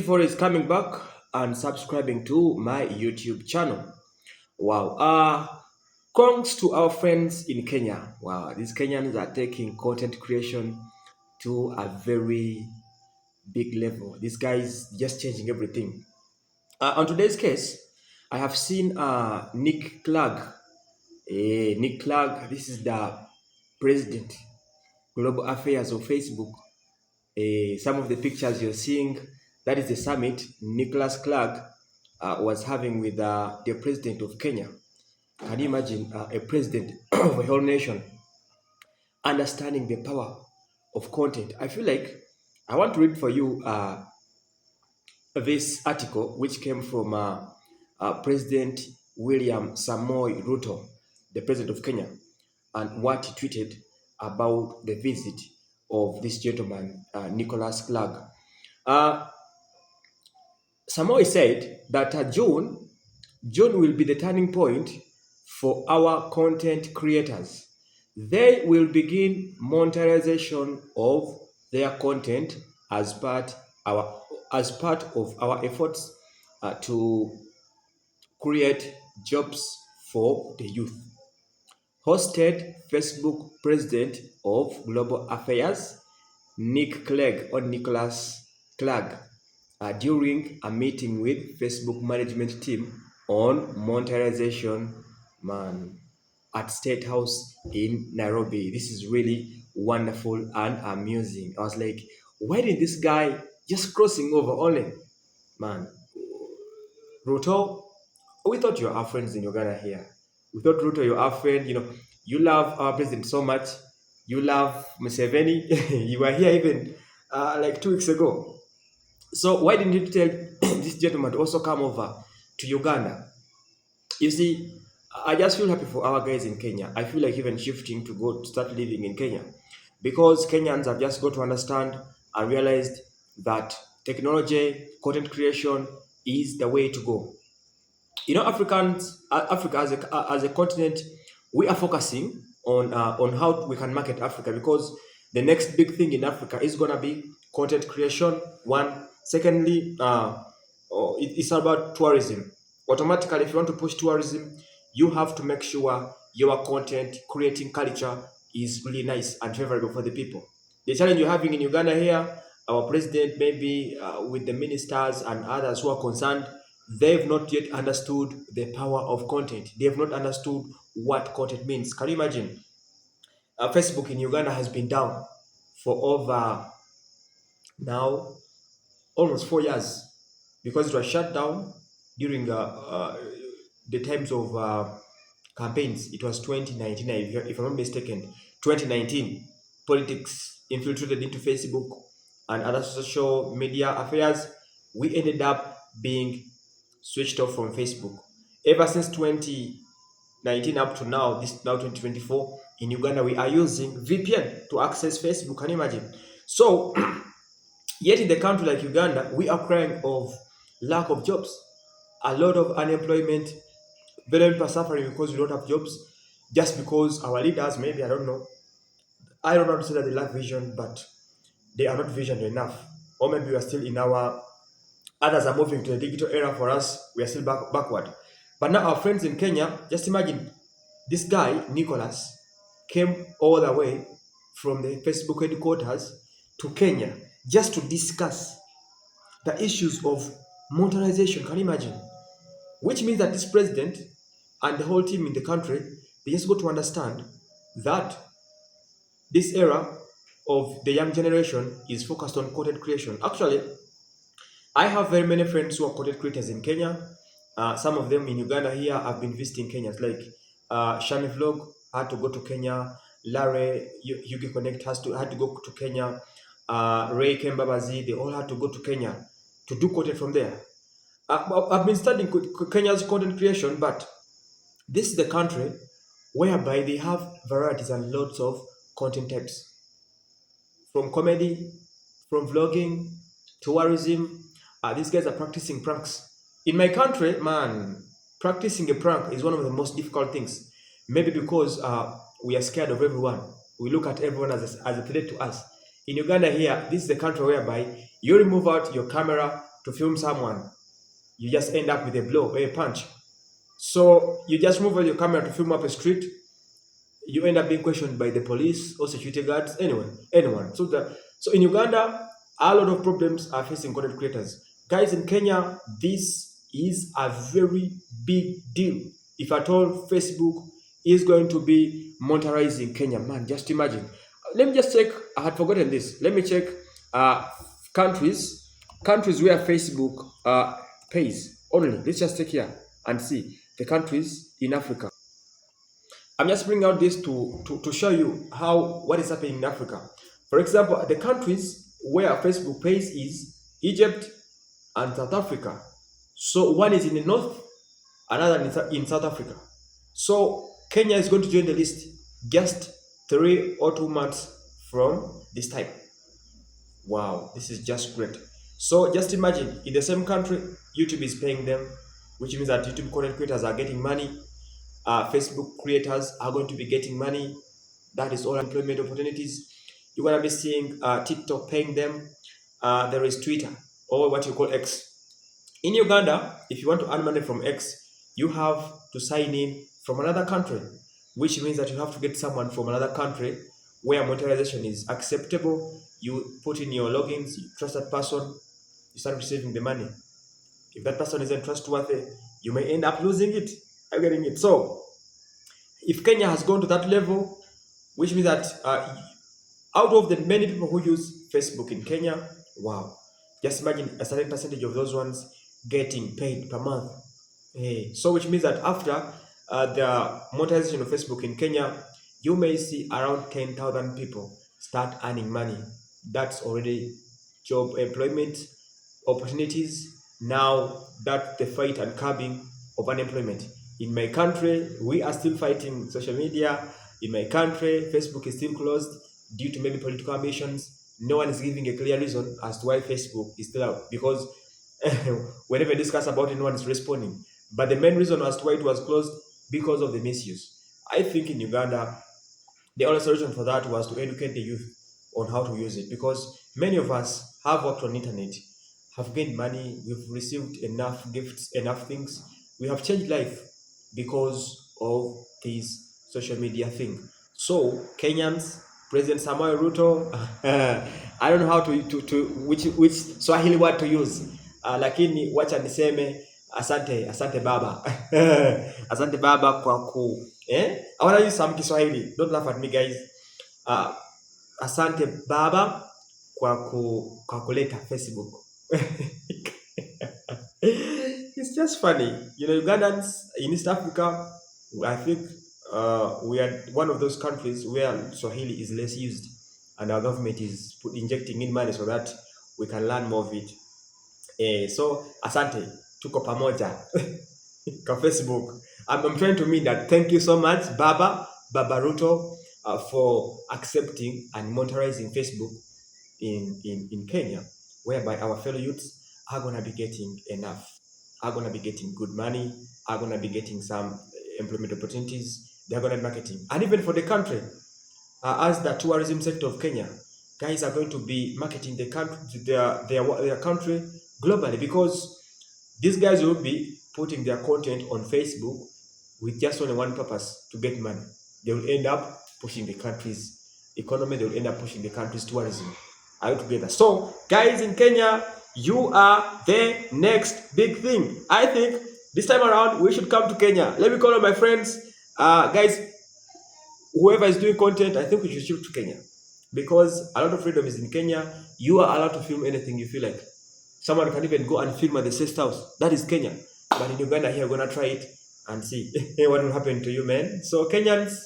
beautiful is coming back and subscribing to my YouTube channel. Wow. Congrats to our friends in Kenya. Wow, these Kenyans are taking content creation to a very big level. This guy is just changing everything. On today's case, I have seen Nick Clegg. Nick Clegg, this is the president, global affairs of Facebook. Some of the pictures you're seeing, that is the summit Nicholas Clegg was having with the president of Kenya. Can you imagine a president of a whole nation understanding the power of content? I feel like I want to read for you this article, which came from President William Samoei Ruto, the president of Kenya, and what he tweeted about the visit of this gentleman, Nicholas Clegg. Uh, Samoei said that June will be the turning point for our content creators. They will begin monetization of their content as part of our efforts to create jobs for the youth. Hosted Facebook President of Global Affairs, Nick Clegg or Nicholas Clegg, during a meeting with Facebook management team on monetization, man, at State House in Nairobi. This is really wonderful and amusing. I was like, why did this guy just crossing over only? Man, Ruto, we thought you were our friends in Uganda here. We thought Ruto, you're our friend. You love our president so much. You love Museveni. You were here even like 2 weeks ago. So why didn't you tell this gentleman to also come over to Uganda? You see, I just feel happy for our guys in Kenya. I feel like even shifting to go to start living in Kenya, because Kenyans have just got to understand and realized that technology, content creation is the way to go. Africa as a continent, we are focusing on how we can market Africa, because the next big thing in Africa is gonna be content creation. One, secondly, it's about tourism. Automatically, if you want to push tourism, you have to make sure your content creating culture is really nice and favorable for the people. The challenge you're having in Uganda here, our president, maybe with the ministers and others who are concerned, they've not yet understood the power of content. They have not understood what content means. Can you imagine? Facebook in Uganda has been down for over now almost 4 years, because it was shut down during the times of campaigns. It was 2019, if I'm not mistaken. 2019, politics infiltrated into Facebook and other social media affairs. We ended up being switched off from Facebook. Ever since 2019 up to now, this now 2024, in Uganda, we are using VPN to access Facebook. Can you imagine? So, yet in the country like Uganda, we are crying of lack of jobs, a lot of unemployment, very people are suffering because we don't have jobs, just because our leaders, maybe, I don't know how to say that they lack vision, but they are not visionary enough. Or maybe we are still in others are moving to the digital era. For us, we are still backward. But now our friends in Kenya, just imagine, this guy, Nicholas, came all the way from the Facebook headquarters to Kenya just to discuss the issues of monetization. Can you imagine? Which means that this president and the whole team in the country, they just got to understand that this era of the young generation is focused on content creation. Actually, I have very many friends who are content creators in Kenya. Some of them in Uganda here have been visiting Kenya. It's like Shani Vlog had to go to Kenya. Larry Yugi Connect had to go to Kenya. Ray Kembabazi, they all had to go to Kenya to do content from there. I've been studying Kenya's content creation, but this is the country whereby they have varieties and lots of content types, from comedy, from vlogging, tourism. These guys are practicing pranks. In my country, man, practicing a prank is one of the most difficult things. Maybe because we are scared of everyone. We look at everyone as a threat to us. In Uganda here, this is the country whereby you remove out your camera to film someone, you just end up with a blow or a punch. So you just move on your camera to film up a street, you end up being questioned by the police or security guards, anyone. So in Uganda, a lot of problems are facing content creators. Guys, in Kenya, this is a very big deal. If at all Facebook is going to be monetizing Kenya, man, just imagine. Let me just check. I had forgotten this. Let me check uh, countries countries where Facebook pays only. Let's just take here and see the countries in Africa. I'm just bringing out this to show you how what is happening in Africa. For example, the countries where Facebook pays is Egypt and South Africa. So one is in the north, another in South Africa. So Kenya is going to join the list just 3 or 2 months from this time. Wow, this is just great. So just imagine in the same country, YouTube is paying them, which means that YouTube content creators are getting money. Facebook creators are going to be getting money. That is all employment opportunities. You're going to be seeing TikTok paying them. There is Twitter, or what you call X. In Uganda, if you want to earn money from X, you have to sign in from another country, which means that you have to get someone from another country where monetization is acceptable. You put in your logins, you trust that person, you start receiving the money. If that person isn't trustworthy, you may end up losing it. I'm getting it. So, if Kenya has gone to that level, which means that out of the many people who use Facebook in Kenya, wow, just imagine a certain percentage of those ones getting paid per month. Hey, so which means that after the monetization of Facebook in Kenya, you may see around 10,000 people start earning money. That's already job employment opportunities. Now that the fight and curbing of unemployment. In my country, we are still fighting social media. In my country, Facebook is still closed due to maybe political ambitions. No one is giving a clear reason as to why Facebook is still out, because whenever I discuss about it, no one is responding. But the main reason as to why it was closed, because of the misuse. I think in Uganda, the only solution for that was to educate the youth on how to use it, because many of us have worked on internet, have gained money, we've received enough gifts, enough things. We have changed life because of this social media thing. So Kenyans, President Samuel Ruto, I don't know how to which Swahili word to use, lakini wacha niseme asante baba. Asante baba kwa ku I want to use some Kiswahili. Don't laugh at me, guys. Asante baba kwa kuleta Facebook. It's just funny. You know, Ugandans in East Africa, I think we are one of those countries where Swahili is less used, and our government is injecting in money so that we can learn more of it. So, asante, tuko pamoja kwa Facebook. I'm trying to mean that thank you so much, Baba Ruto, for accepting and monetizing Facebook in Kenya, whereby our fellow youths are going to be getting enough, are going to be getting good money, are going to be getting some employment opportunities, they're going to be marketing. And even for the country, as the tourism sector of Kenya, guys are going to be marketing the country, their country globally, because these guys will be putting their content on Facebook with just only one purpose: to get money. They will end up pushing the country's economy, they will end up pushing the country's tourism. Are you together? So, guys in Kenya, you are the next big thing. I think this time around, we should come to Kenya. Let me call on my friends. Guys, whoever is doing content, I think we should shift to Kenya, because a lot of freedom is in Kenya. You are allowed to film anything you feel like. Someone can even go and film at the guest house. That is Kenya. But in Uganda here, we're going to try it and see what will happen to you, man. So Kenyans,